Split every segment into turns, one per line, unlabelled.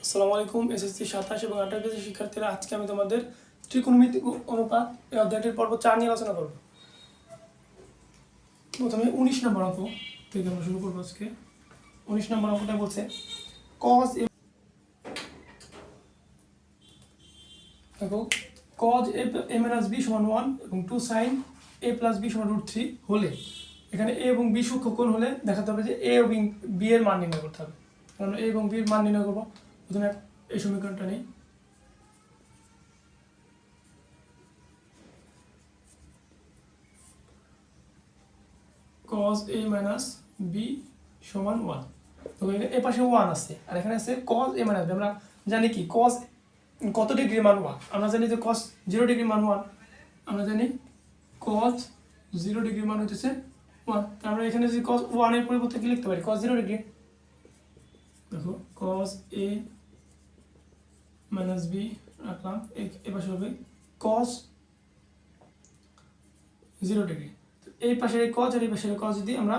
আসসালামু আলাইকুম এসএসসি 27 এবং 28 ব্যাচের শিক্ষার্থীরা, আজকে আমি তোমাদের ত্রিকোণমিতিক অনুপাত এই অধ্যায়টির পর্ব 4 নিয়ে আলোচনা করব। প্রথমে 19 নম্বর অঙ্ক থেকে আমরা শুরু করব। আজকে 19 নম্বর অঙ্কটা বলছে cos a, দেখো cos a minus b সমান 1 এবং 2 sin a plus b সমান √3 হলে এখানে a এবং b সূক্ষ্ম কোণ হলে দেখাতে হবে যে a এবং b এর মান নির্ণয় করতে হবে। কারণ a এবং b এর মান নির্ণয় করব। প্রথমে এই সমীকরণটা নেই, cos a minus b সমান 1। তো এ পাশে 1 আছে আর এখানে আছে cos a minus b। আমরা জানি কি cos কত ডিগ্রি মান 1, আমরা জানি যে cos 0 ডিগ্রি মান 1, আমরা জানি cos 0 ডিগ্রি মান হচ্ছে 1। তার আমরা এখানে যদি cos 1 এর পরিবর্তে কি লিখতে পারি, cos 0 ডিগ্রি। দেখো cos a minus b রাখলাম, এই পাশে হবে cos 0 ডিগ্রি। এই পাশের এই cos আর এই পাশের cos যদি আমরা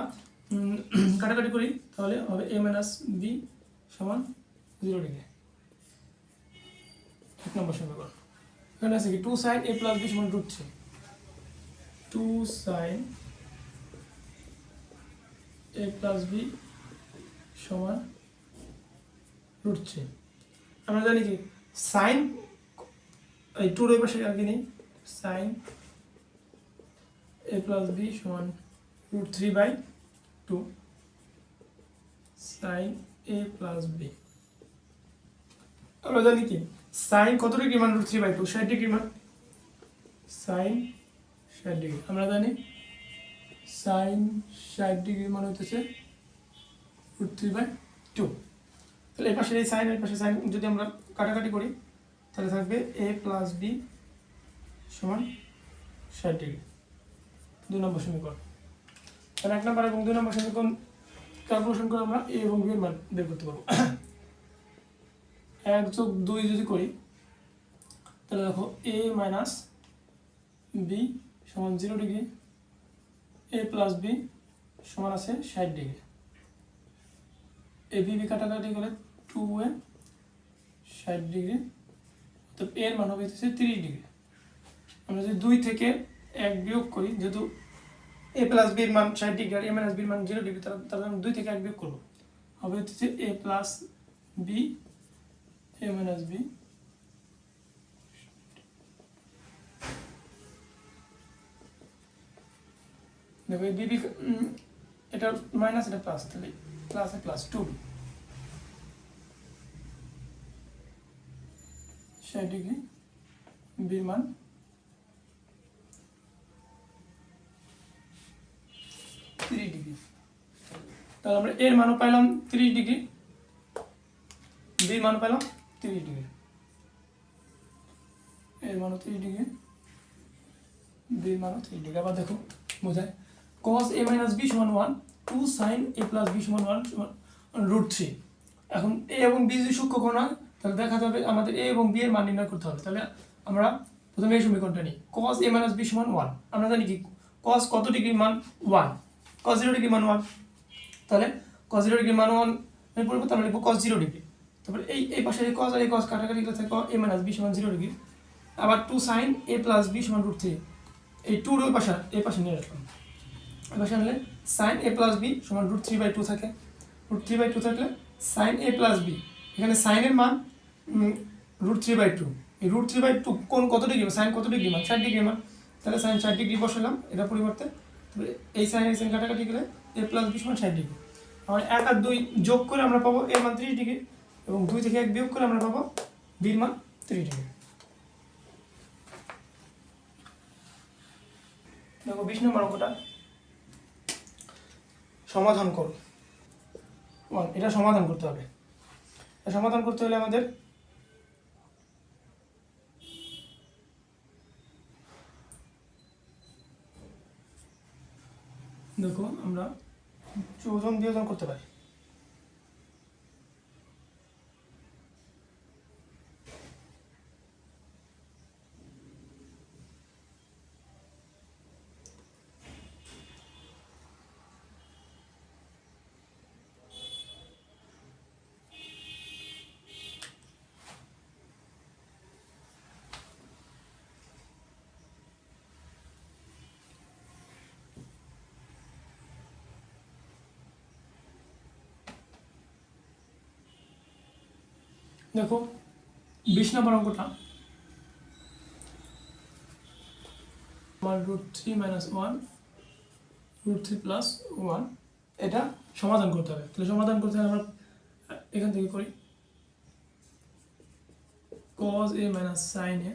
কাটাকাটি করি তাহলে হবে a minus b সমান 0 ডিগ্রি। এক নম্বর সমীকরণ। এখানে আছে কি 2 sin a plus b সমান √3, 2 sin a plus b সমান √3। আমরা জানি কি sin এই 2 এর পাশে আগে নেই, sin a plus b সমান √3/2 sin a plus b। আমরা জানি কি sin কত ডিগ্রি মান √3/2, 60 ডিগ্রি মান, sin 60 ডিগ্রি। আমরা জানি sin 60 ডিগ্রি মান হচ্ছে √3/2। তাহলে এই পাশে এই sin এর পাশে sin যদি আমরা কাটাকাটি করি তাহলে থাকবে a plus b সমান 60 ডিগ্রি। 2 নম্বর সমীকরণ। তাহলে 1 নম্বর এবং 2 নম্বর সমীকরণ ক্যালকুলেশন করে আমরা a এবং b এর মান বের করতে পারবো। 1 যোগ 2 যদি করি তাহলে দেখো a minus b সমান 0 ডিগ্রি, a plus b সমান আছে 60 ডিগ্রি। a b কাটাকাটি করে 2a 60 ডিগ্রি, তো এর মান হবে 30 ডিগ্রি। আমরা যদি 2 থেকে 1 বিয়োগ করি, যেহেতু a plus b এর মান 60 ডিগ্রি আর a minus b এর মান 0 ডিগ্রি, তাহলে আমরা 2 থেকে 1 বিয়োগ করব, হবে a plus b a minus b। দেখো এই b এটা মাইনাস এটা প্লাস, তাহলে প্লাস এ প্লাস 2 60 ডিগ্রি, b এর মান 30 ডিগ্রি। তাহলে আমরা এর মানও পাইলাম 30 ডিগ্রি, b এর মানও পাইলাম 30 ডিগ্রি, এর মানও 30 ডিগ্রি, b এর মানও 30 ডিগ্রি। আবার দেখো বোঝায় cos a minus b সমান 1, 2 sin a plus b সমান 1 সমান √3। এখন a এবং b যদি সূক্ষ্ম কোণ হয় তাহলে দেখাতে হবে আমাদের a এবং b এর মান নির্ণয় করতে হবে। তাহলে আমরা প্রথমে এই সমীকরণটা নিই, cos a minus b সমান 1। আমরা জানি কি cos কত ডিগ্রি মান 1, cos 0 ডিগ্রি মান 1। তাহলে cos 0 ডিগ্রি মান 1 এর পরিবর্তে আমরা লিখব cos 0 ডিগ্রি। তারপরে এই পাশে এই cos আর এই cos কাটাকাটি করে থাকে a minus b সমান 0 ডিগ্রি। আবার 2 sin a plus b সমান √3, এই 2 এর পাশে এই পাশে নিয়ে রাখলাম। এই পাশে আনলে sin a plus b সমান √3/2 থাকে, √3/2 থাকলে sin a plus b, এখানে sin এর মান √3/2, এই √3/2 কোন কত ডিগ্রি, sin কত ডিগ্রি মান 60 ডিগ্রি মান, তাহলে sin 60 ডিগ্রি বসালাম এটা পরিবর্তে। তারপরে এই sin এর sin কাটাকাটি গেলে a plus b সমান 60 ডিগ্রি। আমরা 1 আর 2 যোগ করে আমরা পাবো এর মান 30 ডিগ্রি, এবং 2 থেকে 1 বিয়োগ করে আমরা পাবো b এর মান 30 ডিগ্রি। দেখো 20 নম্বর অঙ্কটা সমাধান করো। এটা সমাধান করতে হবে। সমাধান করতে হলে আমাদের দেখো আমরা যোজন বিয়োজন করতে পারি। দেখো 20 নম্বর অঙ্কটা √3 - 1 √3 + 1 এটা সমাধান করতে হবে। তাহলে সমাধান করতে হলে আমরা এখান থেকে করি cos a - sin a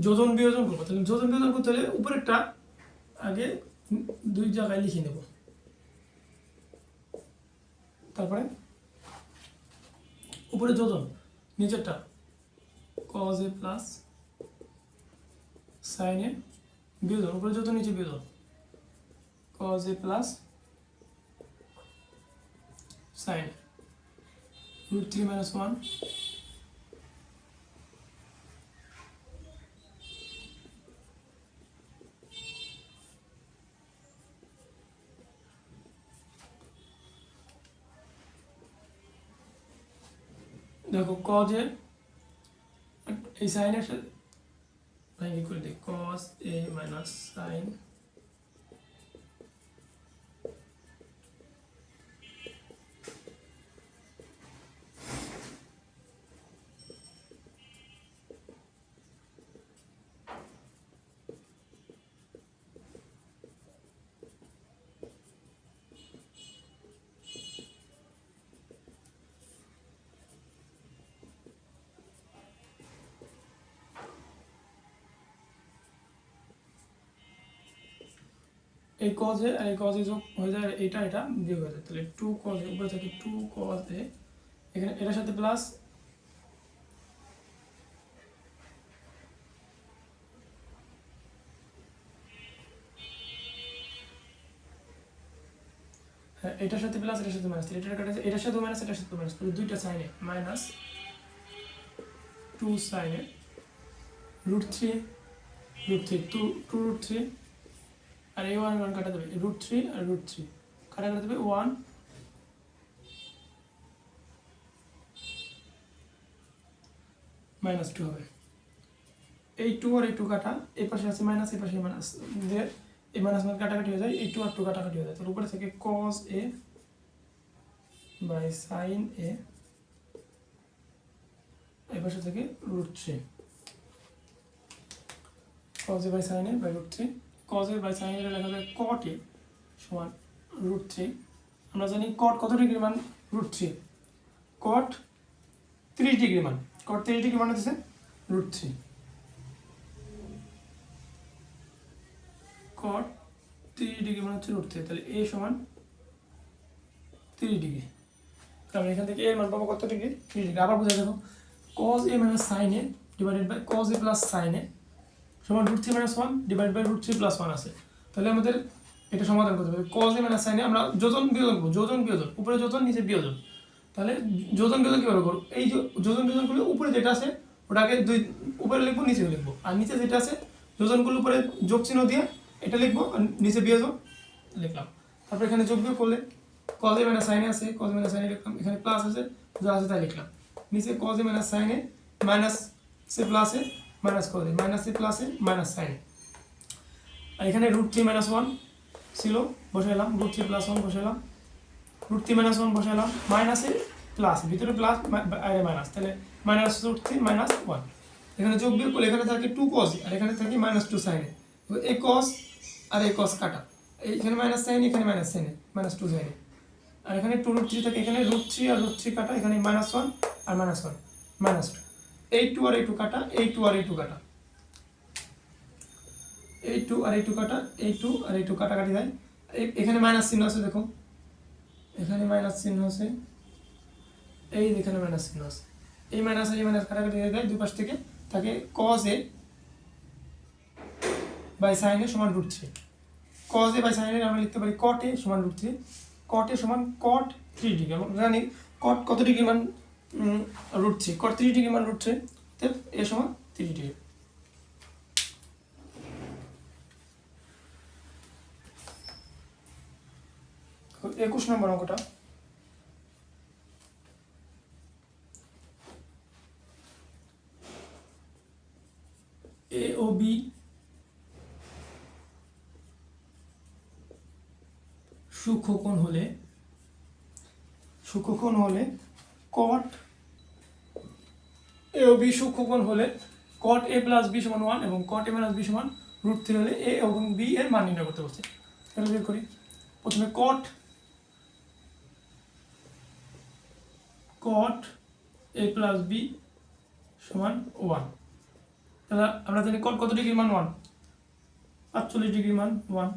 যোজন বিয়োজন করবো। তাহলে যোজন বিয়োজন করতে হলে উপরেরটা আগে দুই জায়গায় লিখে নেব, তারপরে উপরে যোজন, নিচেরটা cos a + sin a বিয়োজন, উপরে যোজন নিচে বিয়োজন cos a + sin a √3 - 1 দেখো cos a এই সাইনের সাথে ভাঙি করে দিই cos a - sin এই cos a আর এই cos a যোগ হয়ে যায়, এটা এটা বিয়োগ হয়ে যায়। তাহলে 2 cos a উপরে থাকে 2 cos a, এখানে এটার সাথে প্লাস হ্যাঁ এটার সাথে প্লাস এটার সাথে মাইনাস, এটা কাটা এটার সাথে মাইনাস এটার সাথে মাইনাস, তাহলে দুইটা sin a -2 sin a √3 2 √3 আর এই 1 কাটা দেবে √3 আর √3 কাটা দেবে 1 -2 হবে। এই 2 আর এই 2 কাটা, এই পাশে আছে মাইনাস, এই পাশে মাইনাস দিয়ে এই মাইনাস মানে কাটাকাটি হয়ে যায়, এই 2 আর 2 কাটাকাটি হয়ে যায়। তার উপরে থেকে cos a / sin a, এই পাশে থেকে √3 cos a / sin a /√3 cos a / sin a লেখা যায় cot a সমান √3। আমরা জানি cot কত ডিগ্রি মান √3, cot 30 ডিগ্রি মান, cot 30 ডিগ্রি মান হচ্ছে √3, cot 30 ডিগ্রি মান হচ্ছে √3। তাহলে a সমান 30 ডিগ্রি। তাহলে এখান থেকে এর মান পাবো কত ডিগ্রি? 30 ডিগ্রি। আবার বুঝে দেখো cos a - sin a divided by cos a + sin a সমান √3 - 1 ডিভাইড বাই √3 + 1 আছে। তাহলে আমাদের এটা সমাধান করতে হবে। cos a - sin a আমরা যোজন বিয়োজন করব, যোজন বিয়োজন, উপরে যোজন নিচে বিয়োজন। তাহলে যোজন বিয়োজন কিভাবে করব? এই যোজন বিয়োজন করলে উপরে যেটা আছে ওটাকে দুই উপরে লিখবো নিচে লিখবো, আর নিচে যেটা আছে যোজনগুলো উপরে যোগ চিহ্ন দিয়ে এটা লিখবো আর নিচে বিয়োজন লিখলাম। তারপর এখানে যোগ বিয়োগ করলে cos a - sin a আছে, cos a - sin a লিখলাম, এখানে প্লাস আছে যা আছে তাই লিখলাম, নিচে cos a - sin a minus say plus A minus cos a minus A plus A minus sin a। আর এখানে √3 - 1 ছিল বসাইলাম, √3 + 1 বসাইলাম, √3 - 1 বসাইলাম, মাইনাসে প্লাস, ভিতরে প্লাস বাইরে মাইনাস, তাহলে -√3 - 1। এখানে যোগ বিয়োগ করলে এখানে থাকে 2 cos আর এখানে থাকে -2 sin a। এই cos আর এই cos কাটা, এইখানে মাইনাস sin a, এখানে minus sin a, -2 sin a। আর এখানে 2√3 থাকে, এখানে √3 আর √3 কাটা, এখানে -1 আর -1 -2। এই 2 আর এই 2 কাটা, এই 2 আর এই 2 কাটা, এই 2 আর এই 2 কাটা, এই 2 আর এই 2 কাটাকাটি যায়। এখানে মাইনাস চিহ্ন আছে, দেখো এখানে মাইনাস চিহ্ন আছে, এই এখানে মাইনাস চিহ্ন আছে, এই মাইনাস আর এই মাইনাস কাটাকাটি হয়ে যায়, দুই পাশ থেকে থাকে cos a / sin a সমান √3। cos a / sin a আমরা লিখতে পারি cot a সমান √3, cot a সমান cot 3 ডিগ্রি। আমরা জানি cot কত ডিগ্রি মান √3, cot 3 ডিগ্রি মান √3, তো a সমান 3 ডিগ্রি। 21 নম্বর অঙ্কটা এ ও বি সূক্ষ্মকোণ হলে কট এ ও বি সূক্ষ্মকোণ হলে কট এ প্লাস বি সমান 1 এবং কট এ মাইনাস বি সমান √3 হলে এ এবং বি এর মান নির্ণয় করতে বলছে। তাহলে বের করি। প্রথমে কট এ প্লাস বি সমান 1। তাহলে আমরা জানি কট কত ডিগ্রি মান 1, 45 ডিগ্রি মান 1।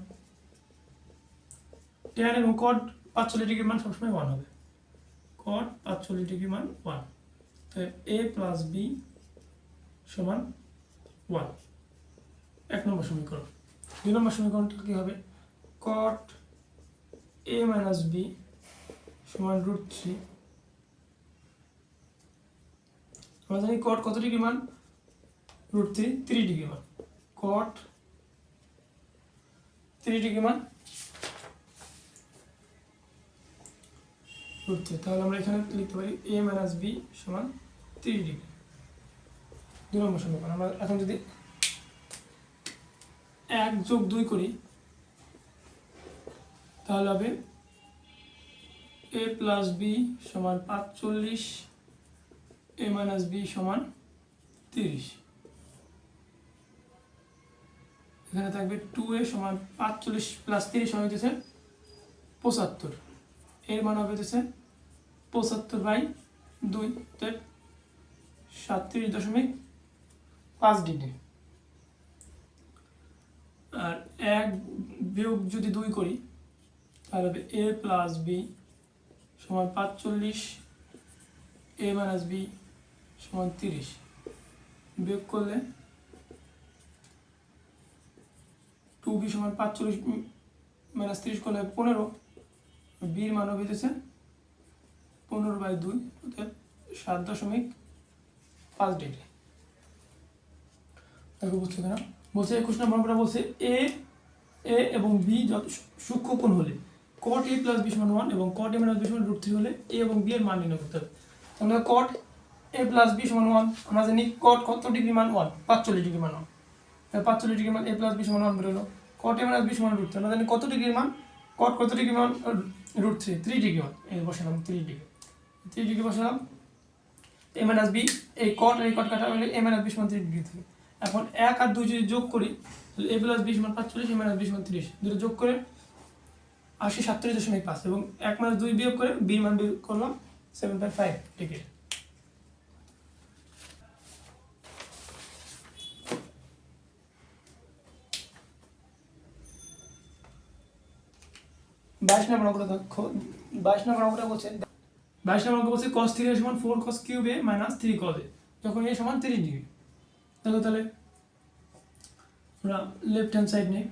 tan এবং কট 45 ডিগ্রি মান সবসময় 1 হবে। কট 45 ডিগ্রি মান 1। তো a প্লাস বি সমান 1, 1 নম্বর সমীকরণ। 2 নম্বর সমীকরণটা কি হবে? কট a মাইনাস বি সমান √3। আমরা জানি কট কত ডিগ্রি মান? √3, 30 ডিগ্রি মান। কট 30 ডিগ্রি মান √3। তাহলে আমরা এখানে লিখতে পারি a মাইনাস বি সমান 30 ডিগ্রি। 2 নম্বর সমীকরণ। আমরা এখন যদি 1 যোগ 2 করি তাহলে হবে a প্লাস বি সমান 45, a মাইনাস বি সমান 30। এখানে থাকবে 2a সমান 45 প্লাস 30 সমান হইতেছে 75। এর মান হবে হইতেছে 75/2, 37.5 ডিগ্রি। আর 1 বিয়োগ যদি 2 করি তাহলে হবে a প্লাস বি সমান 45, a মাইনাস বি সমান 30। বিয়োগ করলে 2b সমান 45 মাইনাস 30 করলে 15, বির মান হবে হইতেছে 15/2, অর্থাৎ 7.5 ডিগ্রি। দেখো বুঝছো কেন? বলছে 21 নম্বর বলছে এ এবং বি যত সূক্ষ্মকোণ হলে কট এ প্লাস বি সমান 1 এবং কট এ মাইনাস বি সমান √3 হলে এ এবং বি এর মান নির্ণয় করতে হবে। তাহলে কট এ প্লাস বি সমান 1, আমরা জানি কট কত ডিগ্রি মান 1, 45 ডিগ্রি মান 1। তাহলে 45 ডিগ্রি মান এ প্লাস বি সমান 1 বেরোলো। কট এ মাইনাস বি সমান √3, আমরা জানি কত ডিগ্রি মান? কট কত ডিগ্রি মান? √3, 3 ডিগ্রি মান। এই বসালাম 3 ডিগ্রি বসালাম। এ মাইনাস বি, এই কট কাটা হলে এ মাইনাস বি সমান 3 ডিগ্রি থাকে। এখন 1 আর 2 যদি যোগ করি তাহলে এ প্লাস বি সমান 45, এ মাইনাস বি সমান 30। দুটো যোগ করে 87.5 এবং 1 মাইনাস 2 বিয়োগ করে বি মান বের করলাম 7.5 ডিগ্রি। বাইশ নম্বর অঙ্কটা বলছে 22 নম্বর অঙ্ক বলছে cos 3a সমান 4 cos cube a minus 3 cos a যখন a সমান 30 ডিগ্রি। দেখো তাহলে আমরা লেফট হ্যান্ড সাইড নেই,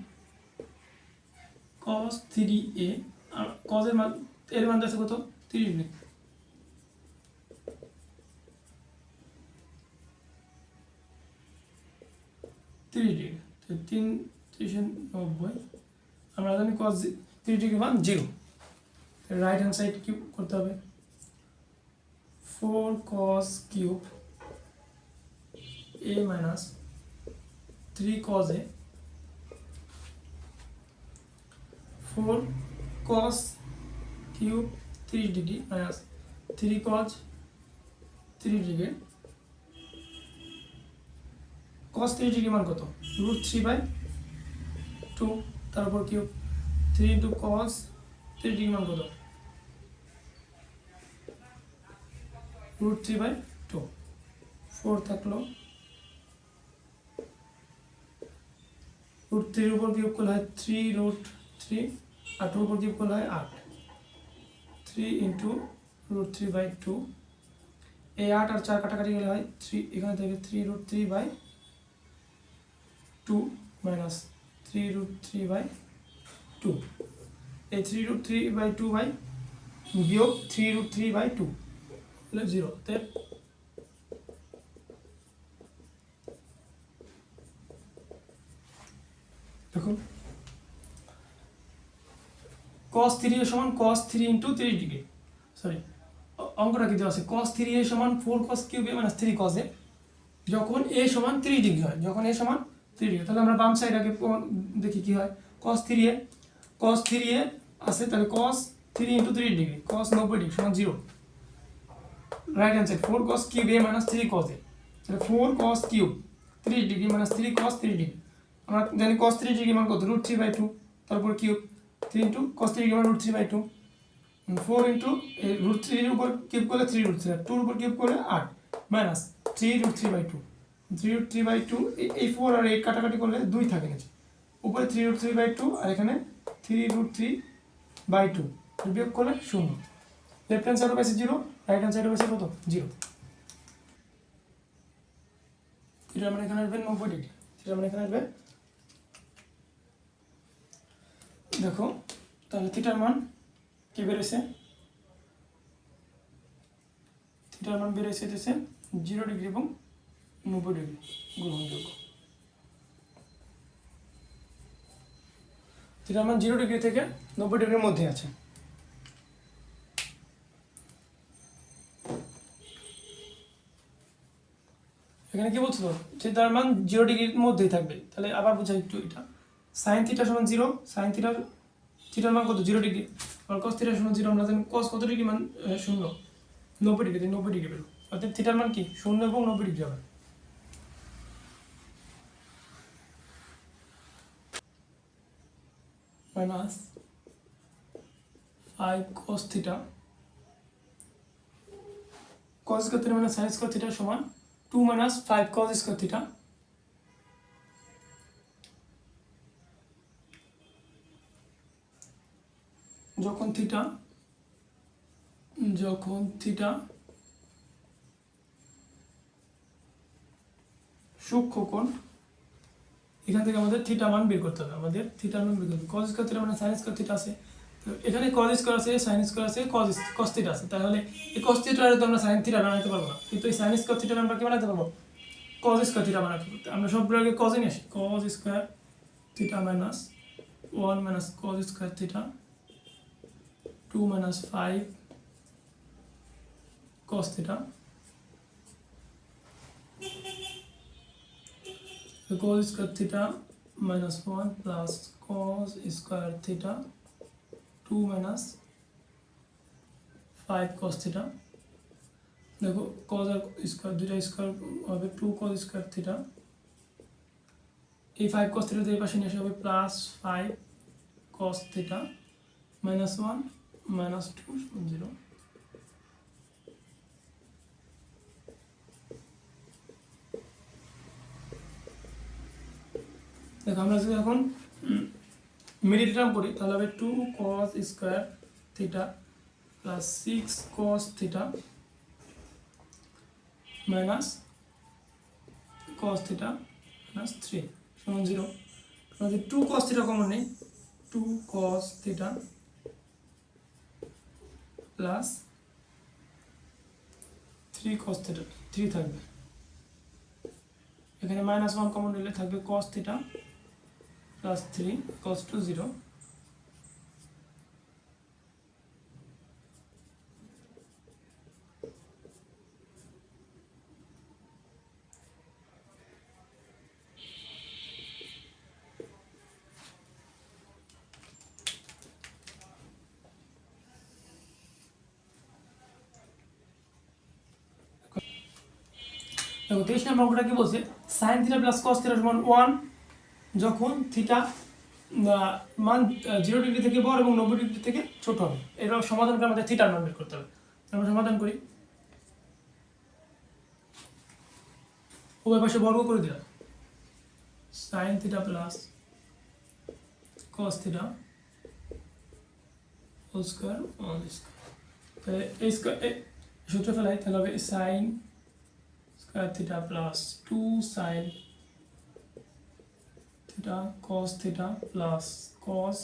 cos 3a আর cos এর মান আছে কত? 30 ডিগ্রি। তো 390 আমরা জানি cos 3 ডিগ্রি মান 0। রাইট হ্যান্ড সাইড কিউব করতে হবে, 4 cos cube a minus 3 cos a, 4 cos cube 30 degree minus 3 cos 30 degree. cos 30 degree মান কত? √3/2, তারপর কিউব 3 into cos 30 ডিগ্রি মান কত? √3/2। 4 থাকলো, √3 উপর কিউব করলে হয় 3√3 আর 2 উপর কিউব করলে হয় 8। 3 into √3/2, এই 8 আর 4 কাটাকাটি গেলে হয় 3, এখানে থেকে 3√3/2 মাইনাস 3√3/2, এই 3√3/2 বাই বিয়োগ 3√3/2 হলে 0। দেখুন cos 3a সমান cos 3 into 30 ডিগ্রি, সরি অঙ্কটা কি দেওয়া আছে? cos 3a সমান 4 cos cube a minus 3 cos a, যখন এ সমান 30 ডিগ্রি হয়, যখন এ সমান 30 ডিগ্রি, তাহলে আমরা বাম সাইড আগে দেখি কি হয়। cos 3a আছে, তাহলে cos 3 × 30 ডিগ্রি, cos 90 ডিগ্রি সমান 0। Right hand side 4 cos cube a - 3 cos a, তাহলে 4 cos cube 30 degree - 3 cos 30 degree. আমরা জানি cos 30 ডিগ্রি মান কত, √3/2, তারপর কিউব 3 × cos 30 ডিগ্রি মান √3/2, 4 × √3 এর উপর কিউব করলে 3√3, 2 এর উপর কিউব করলে 8 মাইনাস 3√3/2, 3√3/2, এই 4 আর 8 কাটাকাটি করলে 2 থাকে নিচে, উপরে 3√3/2 আর এখানে 3√3/2, বিয়োগ করলে 0। লেফট হ্যান্ড সাইডে পাইছে 0, রাইট হ্যান্ড সাইডে পাইছে কত, 0। এটা মানে এখানে আসবে 90 ডিগ্রি, এটা মানে এখানে আসবে, দেখো তাহলে থিটার মান কি বেরোছে, থিটার মান বেরোছে 0 ডিগ্রি এবং 90 ডিগ্রি গ্রহণযোগ্য। থিটার মান 0 ডিগ্রি থেকে 90 ডিগ্রির মধ্যে আছে। এখানে কি বলছো, থিটার মান 0 ডিগ্রির মধ্যেই থাকবে, তাহলে আবার বোঝাই একটু এটা। সাইন থিটা সমান 0, সাইন থিটার মান কত, 0 ডিগ্রি, আর cos থিটা সমান 0, আমরা জানি cos কত ডিগ্রি মান 0, 90 ডিগ্রি, 90 ডিগ্রি বেরো, অর্থাৎ থিটার মান কি 0 এবং 90 ডিগ্রি হবে। Minus 5 cos theta, cos square theta মানে sin স্কয়ার থিটা সমান 2 - 5 cos স্কয়ার থিটা, যখন থিটা সূক্ষ্মকোণ, এখান থেকে আমাদের থিটা মান বের করতে হবে, আমাদের থিটার মান বের করতে হবে। cos স্কয়ার থিটা মানে sin স্কয়ার থিটা আছে, তো এখানে cos স্কয়ার আছে, sin স্কয়ার আছে, cos থিটা আছে, তাহলে এই cos থিটার তো আমরা sin থিটা বানাতে পারবো না, কিন্তু এই sin স্কয়ার থিটার আমরা কি বানাতে পারবো, cos স্কয়ার থিটা বানাতে পারবো। আমরা সবগুলো আগে cos এ নিয়ে আসি, cos square theta minus 1 - cos square theta 2 - 5 cos theta, cos square theta minus 1 plus cos square theta 2 minus 5 cos theta। देखो cos আর স্কয়ার দুইটা স্কয়ার হবে 2 cos square theta, এই 5 cos theta এই পাশে নিয়ে আসা হবে plus 5 cos theta minus 1 minus 2 0। দেখো আমরা যদি এখন মিডিল টার্ম করি তাহলে হবে 2 cos square theta plus 6 cos theta minus cos theta minus 3 সমান 0। আমাদের 2 cos থিটা কমন নেই, 2 cos theta plus 3 cos theta 3 থাকবে, এখানে মাইনাস 1 কমন নিলে থাকবে cos theta plus 3 equals to 0। দেখো 23 নম্বর অঙ্কটা কি বলছে, sin theta plus cos theta সমান 1 যখন থিটা মান 0 ডিগ্রি থেকে বড় এবং 90 ডিগ্রি থেকে ছোট হবে। এর সমাধান করে আমাদের থিটার মান বের করতে হবে। আমরা সমাধান করি, উভয় পাশে বর্গ করে দিলাম, sin theta plus cos theta whole square all square, তাহলে এই স্কয়ার সূত্র ফেলাই, তাহলে হবে sin square theta plus 2 sin theta cos theta plus cos,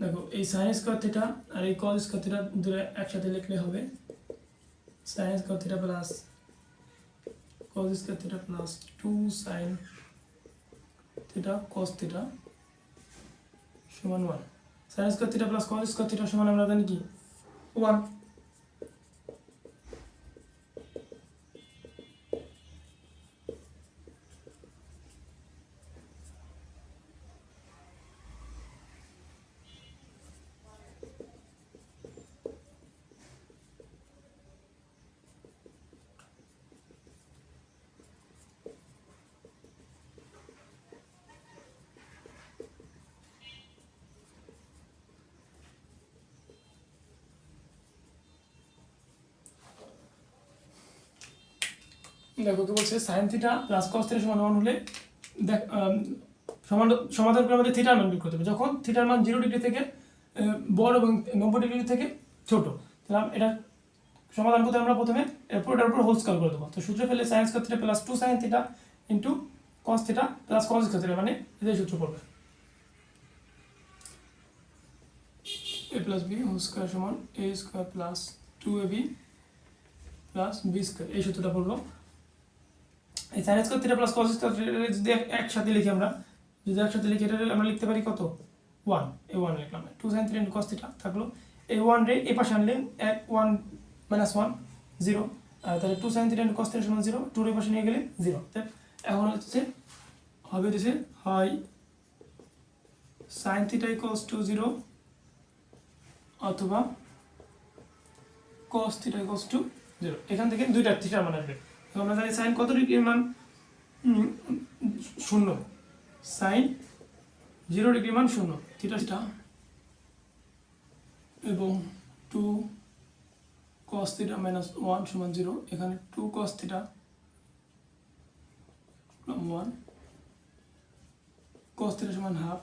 দেখো এই sin স্কয়ার থিটা আর এই cos স্কয়ার থিটা দুটো একসাথে লিখলে হবে sin square theta plus cos square theta plus 2 sin theta cos theta সমান 1। sin square theta plus cos square theta সমান আমরা জানি কি 1। দেখো কি বলছে sine theta plus cos theta সমান 1 হলে দেখ সমাধান করে আমাদের থিটার মান বের করতে হবে। যখন থিটার মান 0 ডিগ্রি থেকে বড় এবং 90 ডিগ্রি থেকে ছোট, তাহলে এটা সমাধান করতে আমরা প্রথমে পুরোটার উপর হোল স্কয়ার করে দেবো। তো সূত্র ফেলে sine square theta plus 2 sine theta into cos theta plus cos square theta, মানে এটাই সূত্র পড়বে a plus B whole square সমান a square plus 2ab plus B square, এই সূত্রটা পড়লো। এই sine square theta plus cos square theta যদি একসাথে লিখি আমরা এটা আমরা লিখতে পারি কত 1, এই 1 লিখলাম, 2 sin থিটা cos থিটা থাকলো, এই 1 রে এই পাশে আনলে 1 1 0, তাহলে 2 sin থিটা cos থিটা সমান 0, 2 এর পাশে নিয়ে গেলে 0। তাই এখন হচ্ছে হবে দিছে হয় sin থিটা ইকুয়ালস টু 0 অথবা cos থিটা ইকুয়ালস টু 0। এখান থেকে দুইটা থিটার মান আসবে। তো আমরা জানি sin কত ডিগ্রির মান 0, sin 0 ডিগ্রি মান 0, থিটা থিটা এবং 2 cos থিটা মাইনাস 1 সমান 0, এখানে 2 cos থিটা 1 cos থিটা সমান হাফ,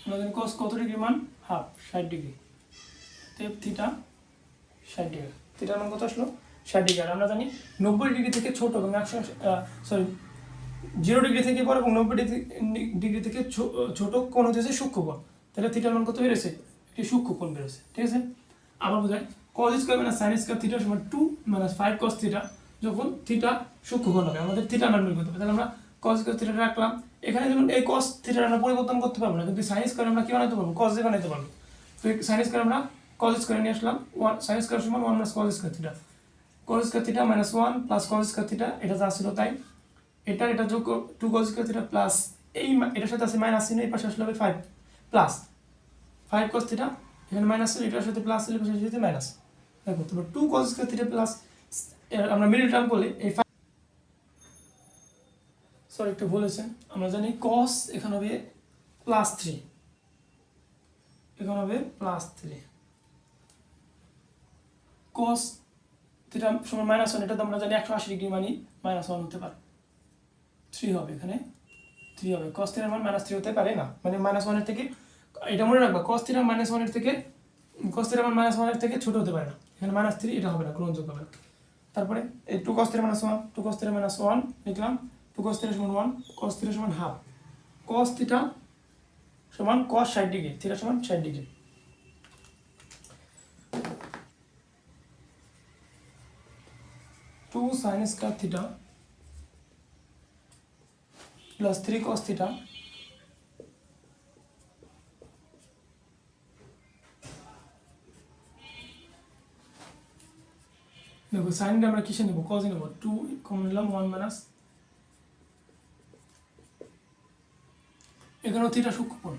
আমাদের cos কত ডিগ্রি মান হাফ 60 ডিগ্রি, তেপ থিটা 60 ডিগ্রি, থিটার মান কত আসলো 60 ডিগ্রি। আর আমরা জানি 90 ডিগ্রি থেকে ছোট এবং 0 ডিগ্রি থেকে বড় এবং 90 ডিগ্রি থেকে ছোট কোণ হচ্ছে সূক্ষ্ম কোণ, তাহলে থিটার মান কত বেরোছে একটি সূক্ষ্ম কোণ বেরোছে, ঠিক আছে। আবার বোঝায় cos square minus sin square theta সমান 2 মাইনাস 5 cos থিটা, যখন থিটা সূক্ষ্ম কোণ হবে আমাদের থিটার মান বের করতে হবে। তাহলে আমরা cos স্কয়ার থিটা রাখলাম, এখানে যেমন এই cos থিটার আমরা পরিবর্তন করতে পারবো না, কিন্তু sin স্কয়ার আমরা কি বানাতে পারবো cos দিয়ে বানাতে পারবো। তো sin স্কয়ার আমরা cos স্কয়ার নিয়ে আসলাম, 1 sin স্কয়ার সমান 1 minus cos square theta, cos square theta minus 1 plus cos square theta, এটা যা ছিল তাই, এটা যোগ 2 cos স্কয়ার থিটা প্লাস এই এটার সাথে আছে মাইনাস চিহ্ন, এই পাশে আসলে হবে 5 প্লাস 5 cos থিটা, এখানে মাইনাস ছিল, এটার সাথে প্লাস ছিল, পাশে সাথে মাইনাস, দেখো তারপর 2 cos স্কয়ার থিটা প্লাস আমরা মিডল টার্ম করলে এই সরি একটু বলেছেন, আমরা জানি cos এখানে হবে প্লাস 3, এখানে হবে প্লাস 3, cos থিটা সমান মাইনাস 1, এটা তো আমরা জানি 180 ডিগ্রি মানে মাইনাস 1 হতে পারে, 3 হবে, এখানে 3 হবে, cos থিটার মান মাইনাস 3 হতে পারে না, মানে মাইনাস 1 এর থেকে, এটা মনে রাখবা cos থিটা মাইনাস 1 এর থেকে, cos থিটার মান মাইনাস 1 এর থেকে ছোট হতে পারে না, এখানে মাইনাস 3 এটা হবে না, গ্রহণযোগ্য হবে না। তারপরে এই 2 cos theta minus 1, 2 cos theta minus 1 লিখলাম, 2 cos থিটা সমান 1, cos থিটা সমান হাফ, cos থিটা সমান cos 60 ডিগ্রি, থিটা সমান 60 degree. Two sine square theta plus 3 cos theta देखो साइन আমরা কিসে নেব cos নেব, 2 কমন নিলাম 1 মাইনাস, এখানে থিটা সূক্ষ্ম কোণ,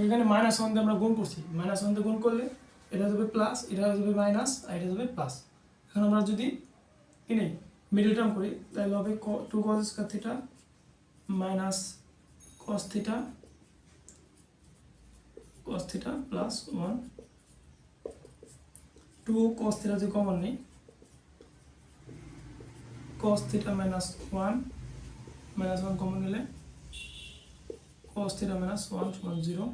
এখানে মাইনাস 1 দিয়ে আমরা গুণ করছি, মাইনাস 1 দিয়ে গুণ করলে এটা হবে প্লাস, এটা হবে মাইনাস, আর এটা হবে প্লাস। এখন আমরা যদি কি নেই মিডল টার্ম করি, তাহলে হবে 2 cos square theta minus cos theta plus 1, 2 cos theta যদি কমন নেই, cos theta minus 1 minus 1 common নিলে cos থিটা মাইনাস 1 সমান 0,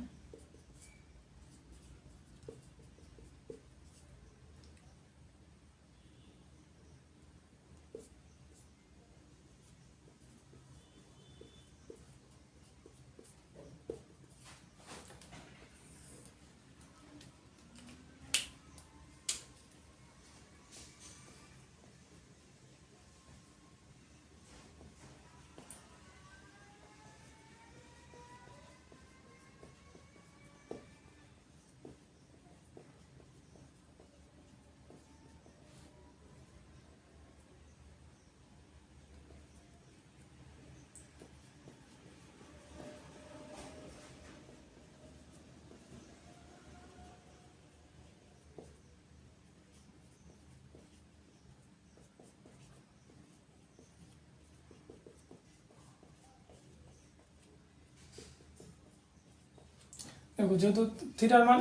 দেখো যেহেতু থিটার মান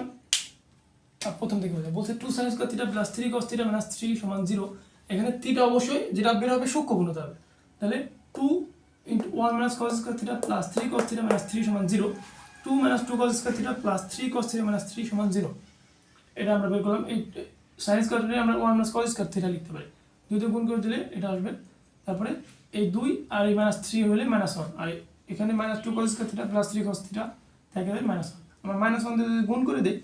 প্রথম থেকে বলছে 2 sin square theta plus 3 cos theta minus 3 সমান 0। এখানে থিটা অবশ্যই যেটা বের হবে সূক্ষ্ম গুণ হতে হবে, তাহলে 2 × 1 minus cos square theta plus 3 cos theta minus 3 সমান 0। 2 minus 2 cos square theta plus 3 cos theta minus 3 সমান 0। এটা আমরা বের করলাম। এই sin স্কয়ার থিটা আমরা 1 minus cos স্কয়ার থিটা লিখতে পারি, 2 দিয়ে গুণ করে দিলে এটা আসবে। তারপরে এই 2 আর এই মাইনাস 3 হলে -1, আর এখানে -2 cos square theta plus 3 cos theta থেকে -1। আমরা -1 দিয়ে যদি গুণ করে দিই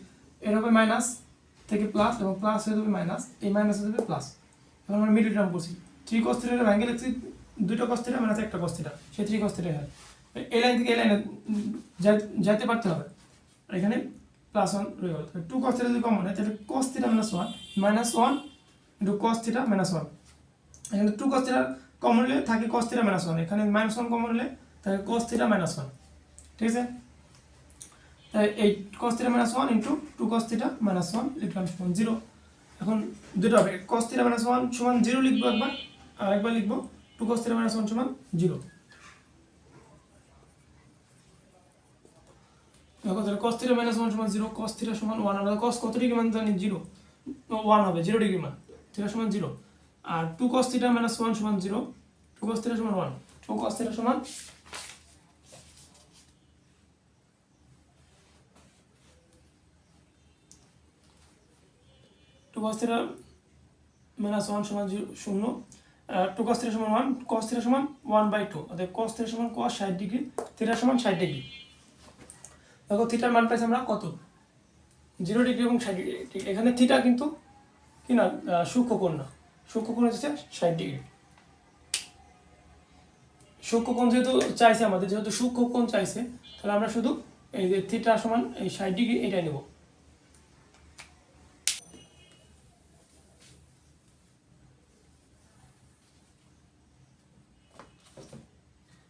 এর হবে মাইনাস থেকে প্লাস, এবং প্লাস হয়ে যাবে মাইনাস, এই মাইনাস হয়ে যাবে প্লাস। এখন আমরা মিডল টার্ম করছি, 3 cos থিটা ভেঙে লিখছি 2টা cos থিটা মাইনাস 1টা cos থিটা, সেই 3 cos থিটা হয়। এই লাইন থেকে এই লাইনে যাইতে পারতে হবে, আর এখানে +1 রয়ে গেল। 2 cos থিটা যদি কমন হয় তাহলে cos থিটা -1 -1 × cos থিটা -1। এখানে 2 cos থিটা কমন হলে থাকে cos থিটা -1, এখানে -1 কমন হলে থাকে cos থিটা -1, ঠিক আছে। তাই এই cos থিটা -1 × 2 cos থিটা -1 লিখলাম সমান 0। এখন দুটো হবে, cos থিটা -1 সমান 0 লিখবো একবার, আর একবার লিখবো 2 cos থিটা -1 সমান 0। দেখো তাহলে cos থিটা -1 সমান 0, cos থিটা সমান 1, আমরা cos কত ডিগ্রি মান জানি 0, 1 হবে, 0 ডিগ্রি মান, থিটা সমান 0। আর 2 cos থিটা -1 সমান 0, 2 cos থিটা সমান 1, 2 cos থিটা সমান 2 cos থিটা -1 সমান 0, 2 cos থিটা সমান 1, cos থিটা সমান 1/2, অর্থাৎ cos থিটা সমান cos 60 ডিগ্রি, থিটা সমান 60 ডিগ্রি। দেখো থিটার মান পাইছি আমরা কত, 0 ডিগ্রি এবং 60 ডিগ্রি। এখানে থিটা কিন্তু কি না সূক্ষ্মকোণ না, সূক্ষ্মকোণ হচ্ছে 60 ডিগ্রি। সূক্ষ্মকোণ যেহেতু চাইছে আমাদের, যেহেতু সূক্ষ্মকোণ চাইছে, তাহলে আমরা শুধু এই যে থিটা সমান এই 60 ডিগ্রি এটাই নেব।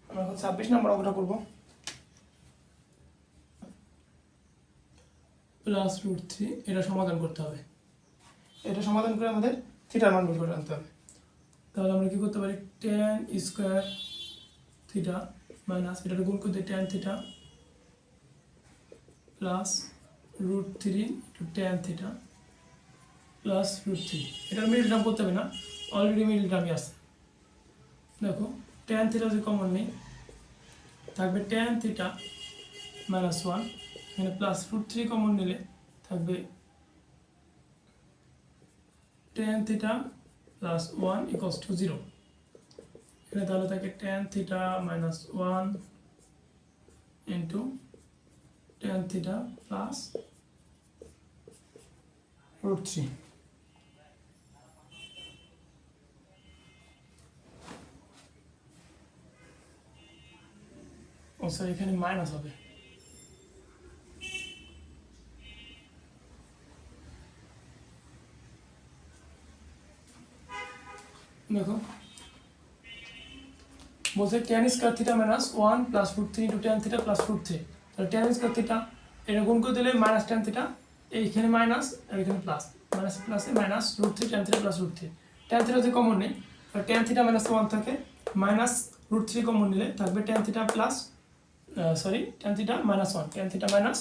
আমরা 26 নম্বর অঙ্কটা করব। +√3 এটা সমাধান করতে হবে। এটা সমাধান করে আমাদের থিটার মান বের করে আনতে হবে। তাহলে আমরা কি করতে পারি, tan স্কয়ার থিটা মাইনাস এটা গুণ করতে tan theta plus √3 × tan theta plus √3। এটার মিডল টার্ম করতে হবে না, অলরেডি মিডল টার্মই আছে। দেখো tan থিটা যদি কমন নেই থাকবে tan থিটা -1, এখানে প্লাস √3 কমন নিলে থাকবে tan থিটা প্লাস 1 = 0। এখানে তাহলে থাকে tan theta -1 × tan theta plus √3। ও স্যার এখানে মাইনাস হবে, দেখো বলছে tan square theta -1 plus √3 × tan theta plus √3। তাহলে tan স্কয়ার থিটা এটা গুণ করে দিলে মাইনাস tan থিটা, এইখানে মাইনাস আর এখানে প্লাস, মাইনাস প্লাসে minus √3 tan theta plus √3। tan theta যদি কমন নেই তাহলে tan থিটা -1 থাকে, মাইনাস √3 কমন নিলে থাকবে tan theta plus tan theta -1, tan theta -1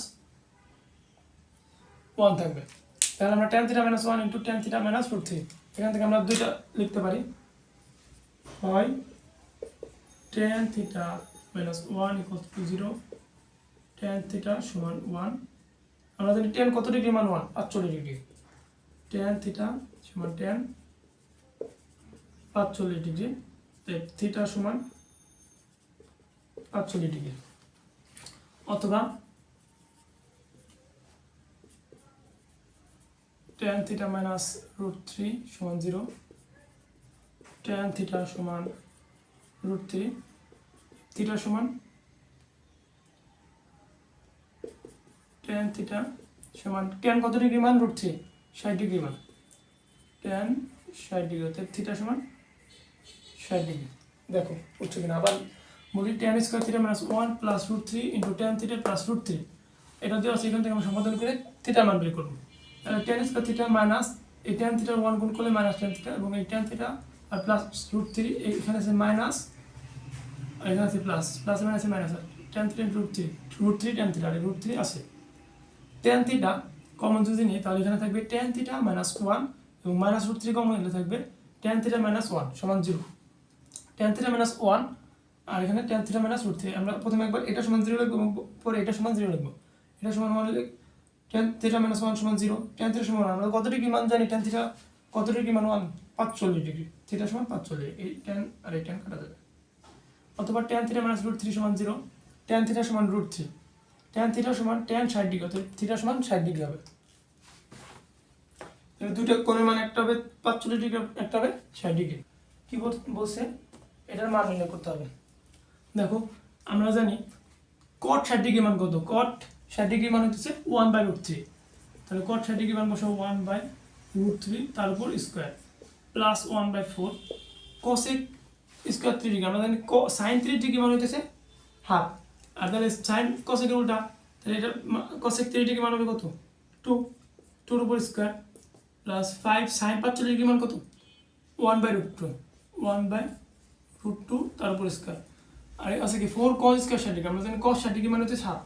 থাকবে। তাহলে আমরা tan থিটা -1 × tan থিটা √3, এখান থেকে আমরা দুইটা লিখতে পারি, হয় tan থিটা -1 = 0, tan থিটা সমান 1। আমরা জানি tan কত ডিগ্রি মান 1, 45 ডিগ্রি। tan থিটা সমান tan 45 ডিগ্রি, তাই থিটা সমান 45 ডিগ্রি। অথবা tan থিটা -√3 সমান 0, tan থিটা সমান √3, থিটা সমান tan থিটা সমান tan কত ডিগ্রি মান, √3 60 ডিগ্রি মান, tan 60 ডিগ্রি, অর্থাৎ থিটা সমান 60 ডিগ্রি। দেখো বুঝছো কিনা, আবার বলি tan square theta -1 plus √3 × tan theta plus √3। এটা দিয়ে আছে, এখান থেকে আমরা সমাধান করে থিটার মান বের করব। তাহলে tan স্কয়ার থিটা মাইনাস এই tan থিটা 1 গুণ করলে মাইনাস tan থিটা, এবং এই tan থিটা আর প্লাস √3, এখানে আছে মাইনাস আর এখানে আছে প্লাস, প্লাস মাইনাসে minus, tan theta √3 tan theta আর √3 আছে। tan থিটা কমন যদি নিই তাহলে এখানে থাকবে tan থিটা মাইনাস 1 এবং মাইনাস রুট 3 কমন নিলে থাকবে tan থিটা মাইনাস 1 সমান 0। tan থিটা মাইনাস 1 আর এখানে tan থিটা মাইনাস রুট 3 আমরা প্রথমে একবার এটা সমান 0 লিখব এবং পরে এটা সমান 0 লিখব। এটা সমান হলে tan থিটা মাইনাস 1 সমান 0, tan থিটা সমান আমরা কত ডিগ্রি মান জানি, tan থিটা কত ডিগ্রি মান 1 45 ডিগ্রি, থিটা সমান 45, এই tan আর এই tan কাটা যাবে। অথবা tan থিটা মাইনাস রুট 3 সমান 0, tan থিটা সমান রুট 3, tan থিটা সমান tan 60 ডিগ্রি, অর্থাৎ থিটা সমান 60 ডিগ্রি হবে। এই দুটো কোণের মান একটা হবে 45 ডিগ্রি, একটা হবে 60 ডিগ্রি। কি বলছে এটার মান নির্ণয় করতে হবে। দেখো আমরা জানি cot 60 ডিগ্রি মান কত, cot 60 ডিগ্রি মান হচ্ছে 1/√3, তাহলে cot 60 ডিগ্রি মান বসাবো 1/√3 তার উপর square plus 1/4 cosec square 3 degree, আমরা জানি sin 3 ডিগ্রি মান হচ্ছে হাফ, আর তাহলে sin cosec এর উল্টা, তাহলে এটা cosec 3 ডিগ্রি মান হবে কত 2, 2 এর উপর স্কয়ার প্লাস 5 sin 45 ডিগ্রি মান কত 1/√2, 1/√2 তার উপর স্কয়ার, আর আছে কি 4 cos স্কয়ার 60 ডিগ্রি, আমরা জানি cos 60 ডিগ্রি মানে হচ্ছে হাফ,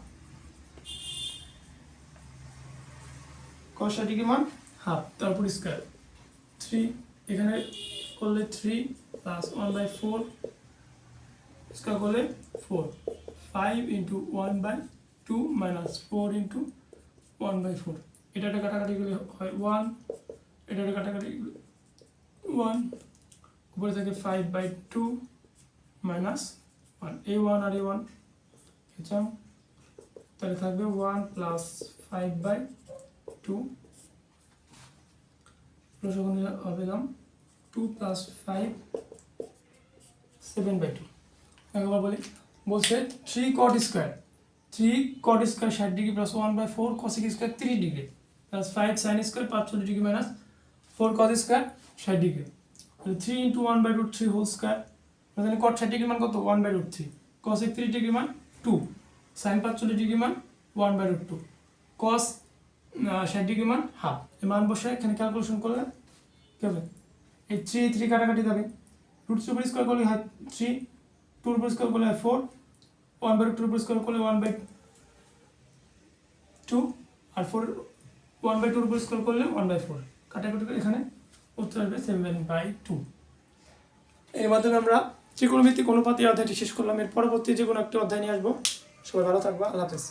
cos 60 ডিগ্রি মান হাফ তার উপর স্কয়ার 3, এখানে করলে 3 প্লাস 1/4 স্কয়ার করলে 4, 5 ইন্টু 1/2 মাইনাস 4 ইন্টু 1/4, এটা কাটাকাটি গেলে হয় 1, এটা কাটাকাটি 1, উপরে থাকে 5/2 মাইনাস 1, এই 1 আর এই 1 খেঁচাম, তাহলে থাকবে 1 প্লাস 5/2 রসগোল্লা হবে দাম 2 প্লাস 5 7/2। একবার বলি বলছে 3 cot square 60 degree plus 1/4 cosec square 3 degree plus 5 sin square 45 degree minus 4 cos square 60 degree, 3 into 1/√3 whole square, মানে cot 60 ডিগ্রি মান কত 1/√3, cosec 3 ডিগ্রি মান 2, sin 45 ডিগ্রি মান 1/√2, cos 60 ডিগ্রি মান হাফ, এই মান বসে এখানে ক্যালকুলেশন করলে কি হবে, এই 3 কাটাকাটি যাবে, √3 উপর স্কয়ার করলে হয় 3, 2 উপর স্কয়ার করলে হয় 4, 1/2 উপর স্কয়ার করলে 1/2 আর 4 1/2 উপর স্কয়ার করলে 1/4, কাটাকাটি করে এখানে উত্তর আসবে 7/2। এর মাধ্যমে আমরা ত্রিকোণমিতিক অনুপাত এই অধ্যায়টি শেষ করলাম। এর পরবর্তী যে কোনো একটা অধ্যায় নিয়ে আসবো। সবাই ভালো থাকবা, আল্লাহ হাফেজ।